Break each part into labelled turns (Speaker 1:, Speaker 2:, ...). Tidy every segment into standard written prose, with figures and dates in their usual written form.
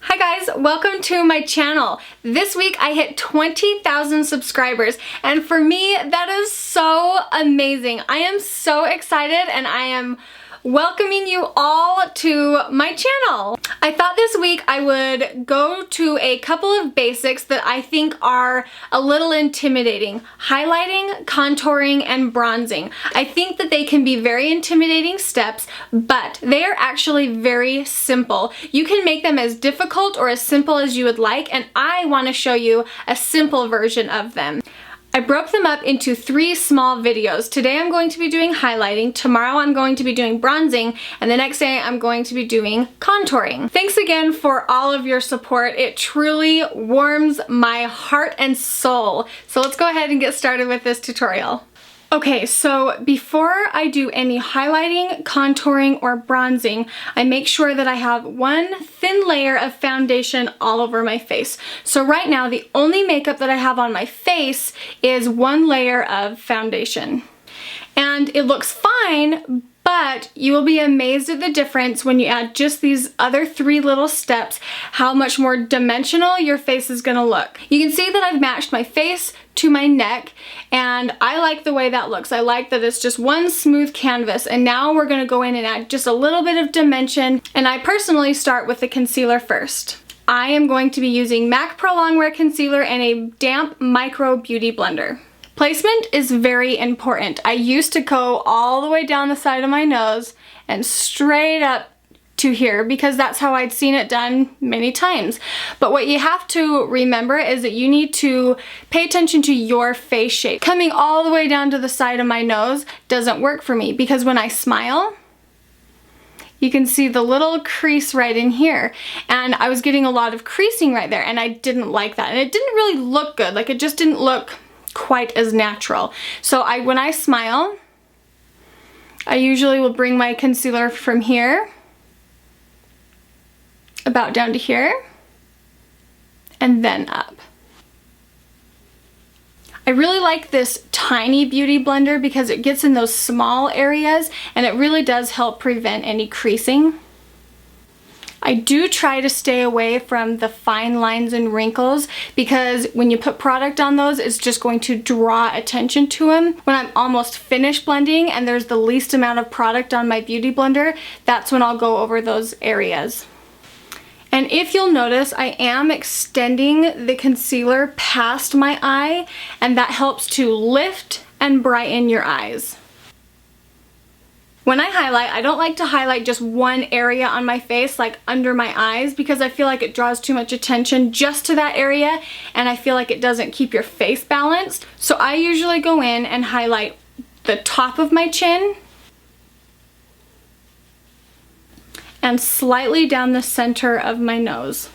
Speaker 1: Hi guys, welcome to my channel. This week I hit 20,000 subscribers, and for me that is so amazing. I am so excited and I am welcoming you all to my channel. I thought this week I would go to a couple of basics that I think are a little intimidating. Highlighting, contouring, and bronzing. I think that they can be very intimidating steps, but they are actually very simple. You can make them as difficult or as simple as you would like, and I want to show you a simple version of them. I broke them up into 3 small videos. Today I'm going to be doing highlighting, tomorrow I'm going to be doing bronzing, and the next day I'm going to be doing contouring. Thanks again for all of your support. It truly warms my heart and soul. So let's go ahead and get started with this tutorial. Okay, so before I do any highlighting, contouring, or bronzing, I make sure that I have one thin layer of foundation all over my face. So right now, the only makeup that I have on my face is one layer of foundation. And it looks fine, but you will be amazed at the difference when you add just these other 3 little steps, how much more dimensional your face is gonna look. You can see that I've matched my face to my neck, and I like the way that looks. I like that it's just one smooth canvas, and now we're gonna go in and add just a little bit of dimension, and I personally start with the concealer first. I am going to be using MAC Pro Longwear Concealer and a damp micro beauty blender. Placement is very important. I used to go all the way down the side of my nose and straight up to here because that's how I'd seen it done many times. But what you have to remember is that you need to pay attention to your face shape. Coming all the way down to the side of my nose doesn't work for me because when I smile, you can see the little crease right in here, and I was getting a lot of creasing right there, and I didn't like that, and it didn't really look good. Like, it just didn't look quite as natural. So when I smile, I usually will bring my concealer from here about down to here and then up. I really like this tiny beauty blender because it gets in those small areas and it really does help prevent any creasing. I do try to stay away from the fine lines and wrinkles because when you put product on those, it's just going to draw attention to them. When I'm almost finished blending and there's the least amount of product on my beauty blender, that's when I'll go over those areas. And if you'll notice, I am extending the concealer past my eye, and that helps to lift and brighten your eyes. When I highlight, I don't like to highlight just one area on my face, like under my eyes, because I feel like it draws too much attention just to that area, and I feel like it doesn't keep your face balanced. So I usually go in and highlight the top of my chin and slightly down the center of my nose.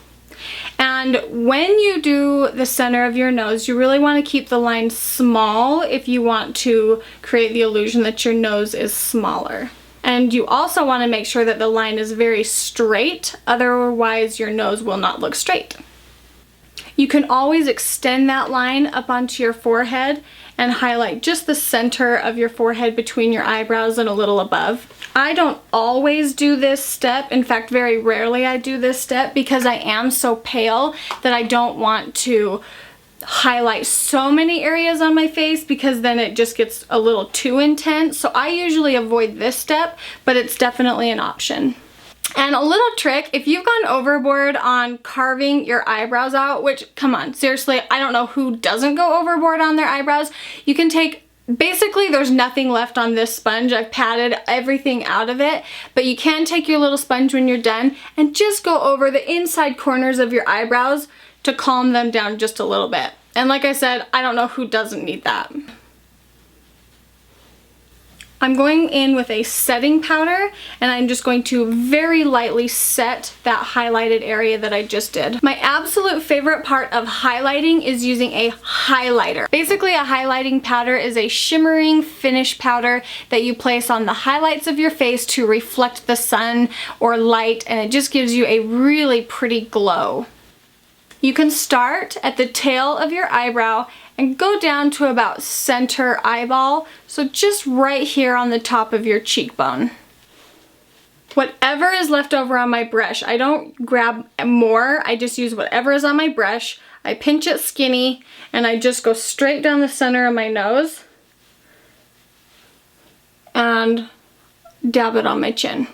Speaker 1: And when you do the center of your nose, you really want to keep the line small if you want to create the illusion that your nose is smaller. And you also want to make sure that the line is very straight, otherwise your nose will not look straight. You can always extend that line up onto your forehead and highlight just the center of your forehead between your eyebrows and a little above. I don't always do this step. In fact, very rarely I do this step because I am so pale that I don't want to highlight so many areas on my face because then it just gets a little too intense. So I usually avoid this step, but it's definitely an option. And a little trick, if you've gone overboard on carving your eyebrows out, which, come on, seriously, I don't know who doesn't go overboard on their eyebrows, you can take, basically there's nothing left on this sponge. I've patted everything out of it, but you can take your little sponge when you're done and just go over the inside corners of your eyebrows to calm them down just a little bit. And like I said, I don't know who doesn't need that. I'm going in with a setting powder, and I'm just going to very lightly set that highlighted area that I just did. My absolute favorite part of highlighting is using a highlighter. Basically, a highlighting powder is a shimmering finish powder that you place on the highlights of your face to reflect the sun or light, and it just gives you a really pretty glow. You can start at the tail of your eyebrow and go down to about center eyeball, so just right here on the top of your cheekbone. whatever is left over on my brush. I don't grab more, I just use whatever is on my brush. I pinch it skinny and I just go straight down the center of my nose and dab it on my chin.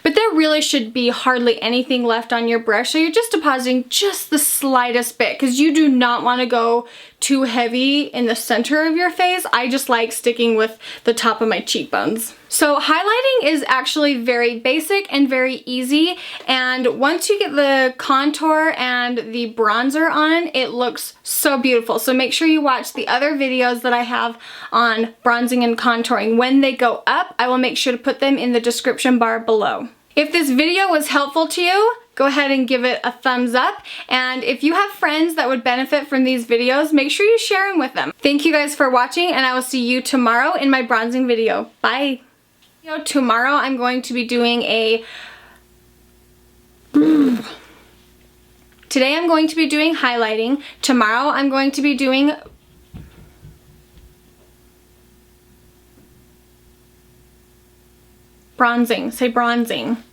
Speaker 1: But there really should be hardly anything left on your brush, so you're just depositing just the slightest bit because you do not want to go too heavy in the center of your face. I just like sticking with the top of my cheekbones. So highlighting is actually very basic and very easy, and once you get the contour and the bronzer on, it looks so beautiful. So make sure you watch the other videos that I have on bronzing and contouring. When they go up, I will make sure to put them in the description bar below. If this video was helpful to you, go ahead and give it a thumbs up. And if you have friends that would benefit from these videos, make sure you share them with them. Thank you guys for watching, and I will see you tomorrow in my bronzing video. Bye. Tomorrow I'm going to be doing Today I'm going to be doing highlighting. Tomorrow I'm going to be doing bronzing. Say bronzing.